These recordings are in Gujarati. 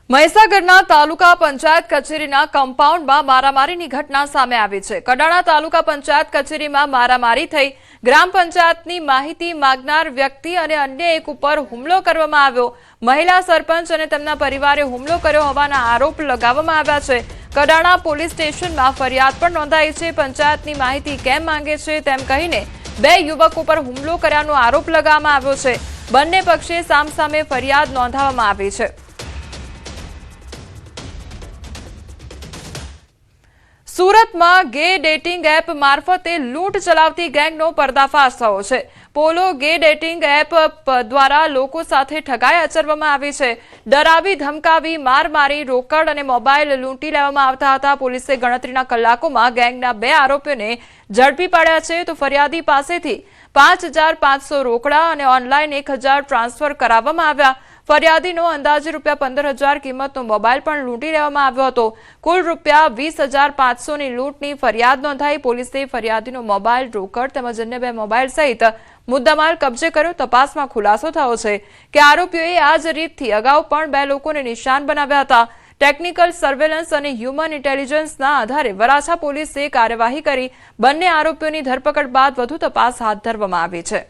મહીસાગરના તાલુકા પંચાયત કચેરીના કમ્પાઉન્ડમાં મારામારીની ઘટના સામે આવી છે। કડાણા તાલુકા પંચાયત કચેરીમાં મારામારી થઈ। ગ્રામ પંચાયતની માહિતી માંગનાર વ્યક્તિ અને અન્ય એક ઉપર હુમલો કરવામાં આવ્યો। મહિલા સરપંચ અને તેમના પરિવારે હુમલો કર્યો હોવાના આરોપ લગાવવામાં આવ્યા છે। કડાણા પોલીસ સ્ટેશનમાં ફરિયાદ પણ નોંધાઈ છે। પંચાયતની માહિતી કેમ માંગે છે તેમ કહીને બે યુવકો પર હુમલો કર્યાનો આરોપ લગાવવામાં આવ્યો છે। બંને પક્ષે સામસામે ફરિયાદ નોંધાવવામાં આવી છે। सूरत में गे डेटिंग एप मार्फते लूंट चलावती गैंगनो पर्दाफाश थयो छे। पोलो गे डेटिंग एप द्वारा लोको साथे ठगाई आचरवामां आवी छे। डरावी धमकावी मार मारी रोकड़ अने मोबाइल लूंटी लेवामां आवता हता। पोलीसे गणतरीना कलाकोमां गैंगना बे आरोपीओने झड़पी पाड्या छे। तो फरियादी पासेथी 5500 रोकड़ा अने ऑनलाइन 1000 ट्रांसफर कराववामां आव्या। फरियादीनो अंदाजे ₹15,000 किंमतनो मोबाइल पण लूंटी लेवामां આવ્યો હતો। कुल ₹20,500 ની લૂંટની ફરિયાદ નોંધાઈ। પોલીસે ફરિયાદીનો મોબાઈલ, રોકડ તેમજ અન્ય બે મોબાઈલ સહિત મુદ્દામાલ કબજે કર્યો। તપાસમાં ખુલાસો થયો છે કે આરોપીઓએ આ જ રીતથી અગાઉ પણ બે લોકોને નિશાન બનાવ્યા હતા। ટેકનિકલ સર્વેલન્સ અને હ્યુમન ઇન્ટેલિજન્સના આધારે વરાછા પોલીસે કાર્યવાહી કરી બંને આરોપીઓની ધરપકડ બાદ વધુ તપાસ હાથ ધરવામાં આવી છે।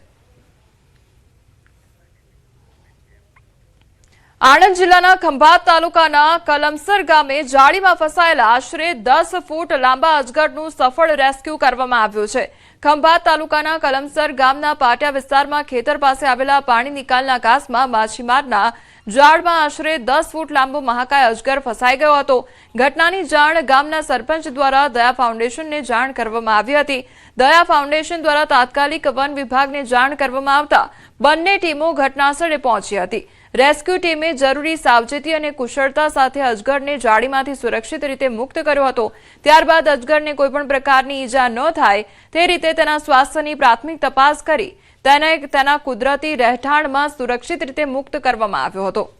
आणंद जिल्लाना खंभात तालुकाना कलमसर गामे जाळीमां फसायेला आशरे 10 फूट लांबा अजगरનું सफળ रेस्क्यू કરવામાં આવ્યું છે। खंभात तालुकाना कलमसर गामना पाटिया विस्तारमा खेतर पासे आवेला पाणी निकालना कासमां माछीमाરના जाळમાં आशरे 10 फूट लांबो महाकाय अजगर फसाई गयो હતો। घटनाની જાણ ગામના સરપંચ દ્વારા દયા ફાઉન્ડેશનને જાણ કરવામાં આવી હતી। દયા ફાઉન્ડેશન દ્વારા તાત્કાલિક વન વિભાગને જાણ કરવામાં આવતા બંને ટીમો ઘટનાસ્થળે પહોંચી હતી। रेस्क्यू टीमे जरूरी सावचेती और कुशलता साथे अजगरने जाळीमांथी सुरक्षित रीते मुक्त कर्यो हतो। त्यारबाद अजगरने कोईपण प्रकारनी ईजा न थाय ते रीते तेना स्वास्थ्यनी प्राथमिक तपास करी तेना कुदरती રહેઠાણમાં सुरक्षित रीते मुक्त करवामां આવ્યો હતો।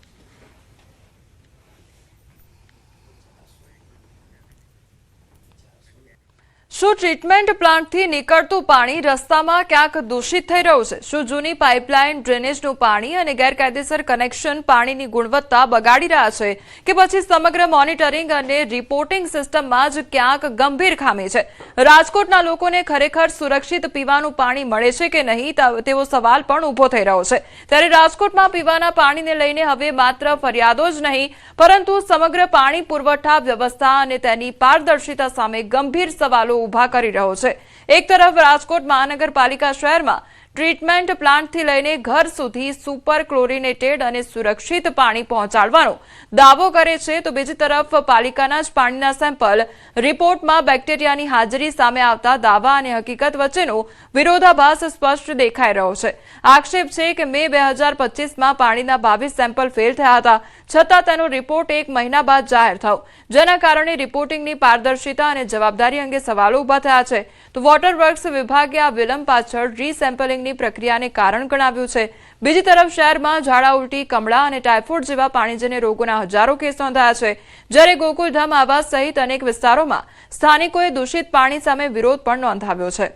શું ટ્રીટમેન્ટ પ્લાન્ટથી નીકળતું પાણી રસ્તામાં ક્યાંક દૂષિત થઈ રહ્યું છે? શું જૂની પાઇપલાઇન, ડ્રેનેજનું પાણી અને ગેરકાયદેસર કનેક્શન પાણીની ગુણવત્તા બગાડી રહ્યા છે કે પછી સમગ્ર મોનિટરિંગ અને રિપોર્ટિંગ સિસ્ટમમાં જ ક્યાંક ગંભીર ખામી છે? રાજકોટના લોકોને ખરેખર સુરક્ષિત પીવાનું પાણી મળે છે કે નહીં તેવો સવાલ પણ ઊભો થઈ રહ્યો છે। ત્યારે રાજકોટમાં પીવાના પાણીને લઈને હવે માત્ર ફરિયાદો જ નહીં પરંતુ સમગ્ર પાણી પુરવઠા વ્યવસ્થા અને તેની પારદર્શિતા સામે ગંભીર સવાલો ઉભા કરી રહ્યો છે। એક તરફ રાજકોટ મહાનગરપાલિકા શહેરમાં ટ્રીટમેન્ટ પ્લાન્ટથી લઈને ઘર સુધી સુપર ક્લોરિનેટેડ અને સુરક્ષિત પાણી પહોંચાડવાનો દાવો કરે છે તો બીજી તરફ પાલિકાના જ પાણીના સેમ્પલ રિપોર્ટમાં બેક્ટેરિયાની હાજરી સામે આવતા દાવા અને હકીકત વચ્ચેનો વિરોધાભાસ સ્પષ્ટ દેખાઈ રહ્યો છે। આક્ષેપ છે કે મે 2025માં પાણીના 22 સેમ્પલ ફેલ થયા હતા છતાં તેનો રિપોર્ટ એક મહિના બાદ જાહેર થયો, જેના કારણે રિપોર્ટિંગની પારદર્શિતા અને જવાબદારી અંગે સવાલો ઉભા થયા છે। તો વોટર વર્ક્સ વિભાગે આ વિલંબ પાછળ રીસેમ્પલિંગની પ્રક્રિયાને કારણ ગણાવ્યું છે। બીજી તરફ શહેરમાં ઝાડા ઉલટી, કમળા અને ટાઇફોઇડ જેવા પાણીજન્ય રોગોના હજારો કેસ નોંધાયા છે, જ્યારે ગોકુલધામ આવાસ સહિત અનેક વિસ્તારોમાં સ્થાનિકોએ દૂષિત પાણી સામે વિરોધ પણ નોંધાવ્યો છે।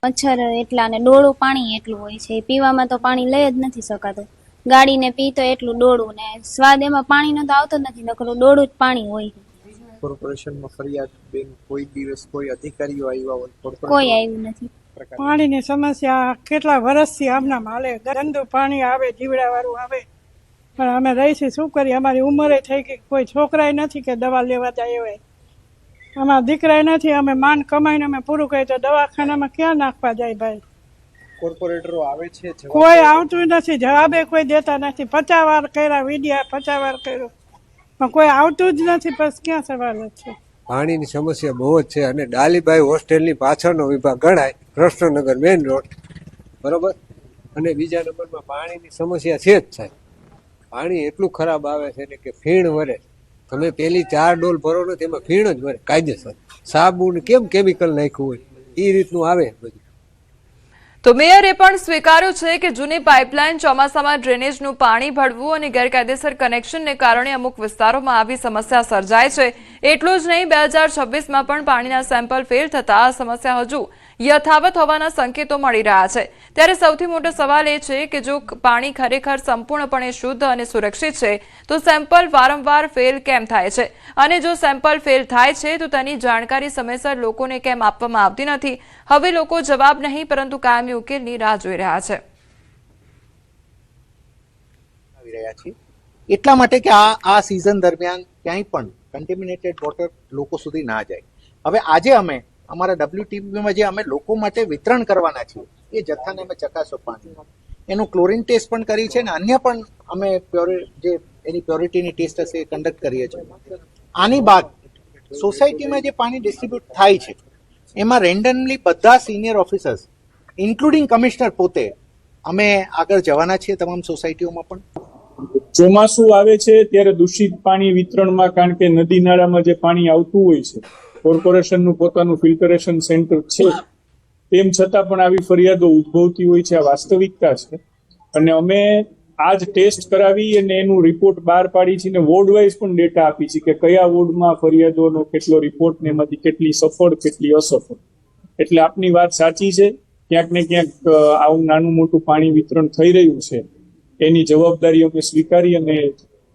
મચ્છર એટલા ને ડોળું પાણી એટલું હોય છે, પીવામાં તો પાણી લઈ જ નથી શકાતું। ગાડીને પી તો એટલું ડોળું ને સ્વાદ એમાં પાણીનો તો આવતો જ નથી, નકરું ડોળું જ પાણી હોય। કોર્પોરેશનમાં ફરિયાદ બેન કોઈ દિવસ કોઈ અધિકારીઓ આવ્યા હોય? કોઈ આવ્યું નથી। પાણીની સમસ્યા કેટલા વર્ષથી આમનામ હાલે, ગંદુ પાણી આવે, જીવડાવાળું આવે, પણ અમે રહીશું શું કરીએ? અમારી ઉંમરે થઈ ગઈ, કોઈ છોકરાય નથી કે દવા લેવા જાય હોય, અમારા દીકરાય નથી, અમે માંડ કમાઈને અમે પૂરું કરીએ તો દવાખાનામાં ક્યાં નાખવા જાય ભાઈ? કોર્પોરેટરો આવે છે? કોઈ આવતું નથી, જવાબે કોઈ દેતા નથી। 50 વાર કર્યા વિડિયા, 50 વાર કર્યો પણ કોઈ આવતું જ નથી, બસ ક્યાં સવાલ છે? પાણીની સમસ્યા બહુ જ છે અને ડાલીબાઈ હોસ્ટેલની પાછળનો વિભાગ ગણાય, કૃષ્ણનગર મેઇન રોડ, બરોબર। અને બીજા નંબરમાં પાણીની સમસ્યા છે જ સાહેબ। પાણી એટલું ખરાબ આવે છે ને કે ફીણ વરે, તમે પેલી 4 ડોલ ભરો ને તેમાં ફીણ જ વરે કાયદેસર। સાબુ કેમ કેમિકલ નાખ્યું હોય એ રીતનું આવે બધું। તો મેયરે પણ સ્વીકાર્યું છે કે જૂની પાઇપલાઇન, ચોમાસામાં ડ્રેનેજનું પાણી ભળવું અને ગેરકાયદેસર કનેક્શનને કારણે અમુક વિસ્તારોમાં આવી સમસ્યા સર્જાય છે। એટલું જ નહીં, 2026માં પણ પાણીના સેમ્પલ ફેલ થતા આ સમસ્યા હજુ યથાવત હોવાના સંકેતો મળી રહ્યા છે। ત્યારે સૌથી મોટો સવાલ એ છે કે જો પાણી ખરેખર સંપૂર્ણપણે શુદ્ધ અને સુરક્ષિત છે તો સેમ્પલ વારંવાર ફેલ કેમ થાય છે અને જો સેમ્પલ ફેલ થાય છે તો તેની જાણકારી સમયસર લોકોને કેમ આપવામાં આવતી નથી। હવે લોકો જવાબ નહીં પરંતુ કાયમી ઉકેલની રાહ જોઈ રહ્યા છે। એટલા માટે કે આ સિઝન દરમિયાન ક્યાંય પણ કન્ટેમિનેટેડ વોટર લોકો સુધી ના જાય। હવે આજે અમે અમારા WTBમાં જે અમે લોકો માટે વિતરણ કરવાના છીએ એ જથ્થાને અમે ચકાસો પાણી એનું ક્લોરીન ટેસ્ટ પણ કરી છે અને અન્ય પણ અમે જે એની પ્યોરિટીની ટેસ્ટ હશે એ કન્ડક્ટ કરીએ છીએ। આની બાદ સોસાયટીમાં જે પાણી ડિસ્ટ્રીબ્યુટ થાય છે એમાં રેન્ડમલી બધા સિનિયર ઓફિસર્સ ઇન્ક્લુડિંગ કમિશનર પોતે અમે આગળ જવાના છીએ તમામ સોસાયટીઓમાં પણ। ચોમાસું આવે છે ત્યારે દૂષિત પાણી વિતરણમાં, કારણ કે નદી નાળામાં જે પાણી આવતું હોય છે, કોર્પોરેશનનું પોતાનું ફિલ્ટરેશન સેન્ટર છે, તેમ છતાં પણ આવી ફરિયાદો ઉદ્ભવતી હોય છે। આ વાસ્તવિકતા છે અને અમે આજ ટેસ્ટ કરાવી અને એનું રિપોર્ટ બહાર પાડી છે અને વોર્ડ વાઇઝ પણ ડેટા આપી છે કે કયા વોર્ડમાં ફરિયાદોનો કેટલો રિપોર્ટ ને એમાંથી કેટલી સફળ કેટલી અસફળ। એટલે આપની વાત સાચી છે, ક્યાંક ને ક્યાંક આવું નાનું મોટું પાણી વિતરણ થઈ રહ્યું છે, એની જવાબદારી અમે સ્વીકારી અને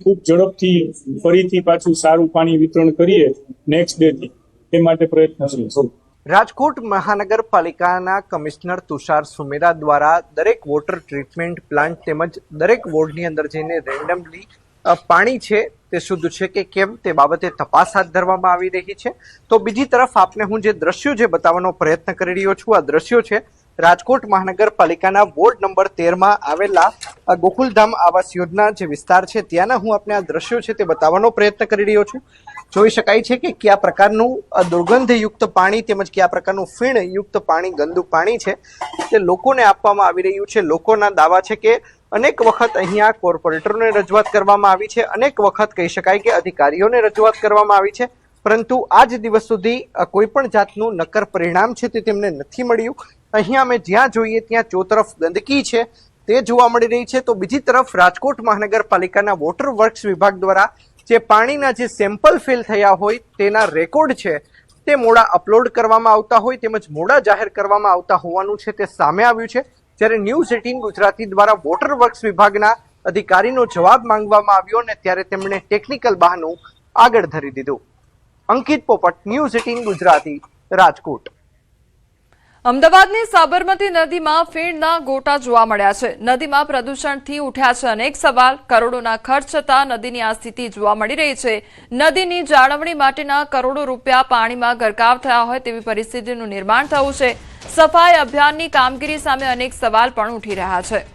ખૂબ ઝડપથી ફરીથી પાછું સારું પાણી વિતરણ કરીએ નેક્સ્ટ ડેથી એ માટે પ્રયત્નશીલ છું। રાજકોટ મહાનગરપાલિકાના કમિશનર તુષાર સુમેરા દ્વારા દરેક વોટર ટ્રીટમેન્ટ પ્લાન્ટ તેમજ દરેક વોર્ડની અંદર જઈને રેન્ડમલી પાણી છે તે શુદ્ધ છે કે કેમ તે બાબતે તપાસ હાથ ધરવામાં આવી રહી છે। તો બીજી તરફ આપને હું જે દ્રશ્યો જે બતાવવાનો પ્રયત્ન કરી રહ્યો છું, આ દ્રશ્યો છે રાજકોટ મહાનગરપાલિકાના વોર્ડ નંબર 13માં આવેલા ગોકુલધામ આવાસ યોજના જે વિસ્તાર છે ત્યાંના હું આપને આ દ્રશ્યો છે તે બતાવવાનો પ્રયત્ન કરી રહ્યો છું। જોઈ શકાય છે કે કયા પ્રકારનું દુર્ગંધયુક્ત પાણી તેમજ કયા પ્રકારનું ફીણયુક્ત પાણી, ગંદુ પાણી છે તે લોકોને આપવામાં આવી રહ્યું છે। લોકોના દાવા છે કે અનેક વખત અહીંયા કોર્પોરેટરોને રજૂઆત કરવામાં આવી છે, અનેક વખત કહી શકાય કે અધિકારીઓને રજૂઆત કરવામાં આવી છે, પરંતુ આજ દિવસ સુધી કોઈ પણ જાતનું નક્કર પરિણામ છે તે તેમને નથી મળ્યું। અહીંયા અમે જ્યાં જોઈએ ત્યાં ચોતરફ ગંદકી છે તે જોવા મળી રહી છે। તો બીજી તરફ રાજકોટ મહાનગરપાલિકાના વોટર વર્ક્સ વિભાગ દ્વારા જે પાણીના જે સેમ્પલ ફેલ થયા હોય તેના રેકોર્ડ છે તે મોડા અપલોડ કરવામાં આવતા હોય તેમજ મોડા જાહેર કરવામાં આવતા હોવાનું છે તે સામે આવ્યું છે। જ્યારે ન્યૂઝ 18 ગુજરાતી દ્વારા વોટર વર્ક્સ વિભાગના અધિકારીનો જવાબ માંગવામાં આવ્યો અને ત્યારે તેમણે ટેકનિકલ બહાનું આગળ ધરી દીધું। અંકિત પોપટ, ન્યૂઝ 18 ગુજરાતી, રાજકોટ। અમદાવાદની સાબરમતી નદીમાં ફીણના ગોટા જોવા મળ્યા છે। નદીમાં પ્રદૂષણથી ઉઠ્યા છે અનેક સવાલ। કરોડોના ખર્ચ છતાં નદીની આ સ્થિતિ જોવા મળી રહી છે। નદીની જાળવણી માટેના કરોડો રૂપિયા પાણીમાં ગરકાવ થયા હોય તેવી પરિસ્થિતિનું નિર્માણ થયું છે। સફાઈ અભિયાનની કામગીરી સામે અનેક સવાલ પણ ઉઠી રહ્યા છે।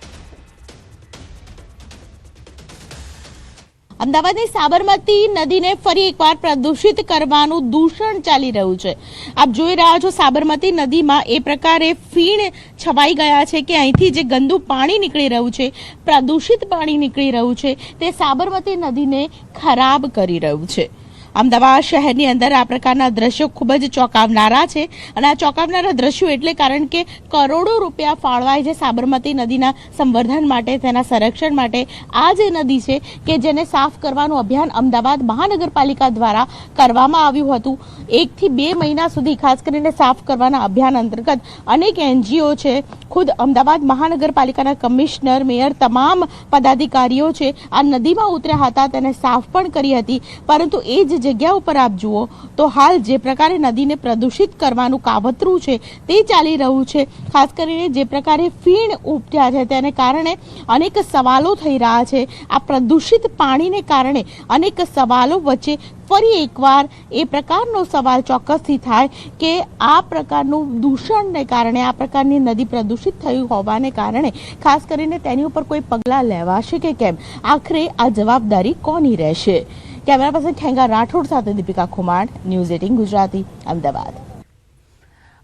અમદાવાદની સાબરમતી નદીને ફરી એકવાર પ્રદૂષિત કરવાનું દૂષણ ચાલી રહ્યું છે। આપ જોઈ રહ્યા છો સાબરમતી નદીમાં એ પ્રકારે ફીણ છવાઈ ગયા છે કે અહીંથી જે ગંદુ પાણી નીકળી રહ્યું છે, પ્રદૂષિત પાણી નીકળી રહ્યું છે, તે સાબરમતી નદીને ખરાબ કરી રહ્યું છે। અમદાવાદ શહેરની અંદર આ પ્રકારના દ્રશ્યો ખૂબ જ ચોંકાવનારા છે અને આ ચોંકાવનારા દ્રશ્યો એટલે કારણ કે કરોડો રૂપિયા ફાળવાય છે સાબરમતી નદીના સંવર્ધન માટે, તેના સંરક્ષણ માટે। આ જે નદી છે કે જેને સાફ કરવાનું અભિયાન અમદાવાદ મહાનગરપાલિકા દ્વારા કરવામાં આવ્યું હતું। 1 થી 2 મહિના સુધી ખાસ કરીને સાફ કરવાના અભિયાન અંતર્ગત અનેક NGO છે, ખુદ અમદાવાદ મહાનગરપાલિકાના કમિશનર, મેયર, તમામ પદાધિકારીઓ છે આ નદીમાં ઉતર્યા હતા, તેને સાફ પણ કરી હતી। પરંતુ એ જ જગ્યા ઉપર આપ જુઓ તો હાલ જે પ્રકારે નદીને પ્રદૂષિત કરવાનું કાવતરું છે તે ચાલી રહ્યું છે। ખાસ કરીને જે પ્રકારે ફીણ ઉપટ્યા છે તેને કારણે અનેક સવાલો થઈ રહ્યા છે। આ પ્રદૂષિત પાણીને કારણે અનેક સવાલો વચ્ચે ફરી એકવાર એ પ્રકારનો સવાલ ચોક્કસથી થાય કે આ પ્રકારનું દૂષણને કારણે, આ પ્રકારની નદી પ્રદૂષિત થયું હોવાને કારણે ખાસ કરીને તેની ઉપર કોઈ પગલાં લેવાશે કે કેમ? આખરે આ જવાબદારી કોની રહેશે? કેમેરા પર્સન ખેંગા રાઠોડ સાથે દીપિકા ખુમાણ, ન્યૂઝ 18 ગુજરાતી, અમદાવાદ।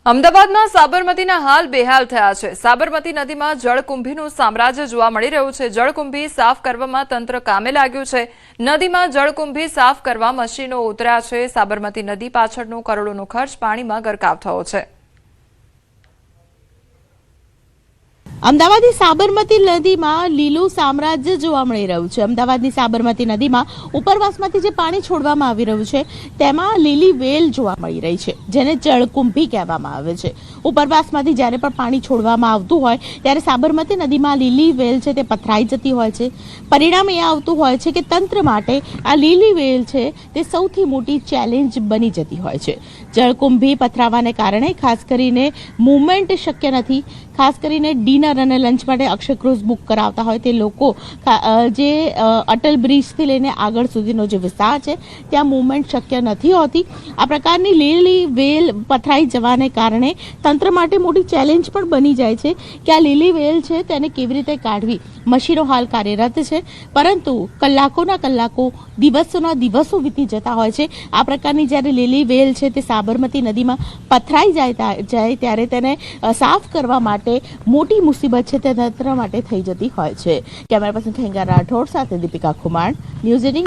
અમદાવાદમાં સાબરમતીના હાલ બેહાલ થયા છે। સાબરમતી નદીમાં જળકુંભીનું સામ્રાજ્ય જોવા મળી રહ્યું છે। જળકુંભી સાફ કરવામાં તંત્ર કામે લાગ્યું છે। નદીમાં જળકુંભી સાફ કરવા મશીનો ઉતર્યા છે। સાબરમતી નદી પાછળનો કરોડોનો ખર્ચ પાણીમાં ગરકાવ થયો છે। અમદાવાદની સાબરમતી નદીમાં લીલું સામ્રાજ્ય જોવા મળી રહ્યું છે. અમદાવાદની સાબરમતી નદીમાં ઉપરવાસમાંથી જે પાણી છોડવામાં આવી રહ્યું છે તેમાં લીલી વેલ જોવા મળી રહી છે, જેને જળકુંભી કહેવામાં આવે છે. ઉપરવાસમાંથી જ્યારે પણ પાણી છોડવામાં આવતું હોય ત્યારે સાબરમતી નદીમાં લીલી વેલ છે તે પથરાઈ જતી હોય છે. પરિણામ એ આવતું હોય છે કે તંત્ર માટે આ લીલી વેલ છે તે સૌથી મોટી ચેલેન્જ બની જતી હોય છે. જળકુંભી પથરાવાને કારણે ખાસ કરીને મૂવમેન્ટ શક્ય નથી. ખાસ કરીને ડિનર અને લંચ માટે અક્ષય ક્રૂઝ બુક કરાવતા હોય તે લોકો જે અટલ બ્રિજથી લઈને આગળ સુધીનો જે વિસ્તાર છે ત્યાં મૂવમેન્ટ શક્ય નથી હોતી. આ પ્રકારની લીલી વેલ પથરાઈ જવાને કારણે તંત્ર માટે મોટી ચેલેન્જ પણ બની જાય છે કે આ લીલી વેલ છે તેને કેવી રીતે કાઢવી. મશીનો હાલ કાર્યરત છે, પરંતુ કલાકોના કલાકો, દિવસોના દિવસો વીતી જતા હોય છે. આ પ્રકારની જ્યારે લીલી વેલ છે તે સાબરમતી નદીમાં પથરાઈ જાય ત્યારે તેને સાફ કરવા માટે મોટી મુસીબત છે તે તંત્ર માટે થઈ જતી હોય છે. કેમેરા પર્સન ખેંગાર રાઠોડ સાથે દીપિકા ખુમાણ, ન્યૂઝ 18.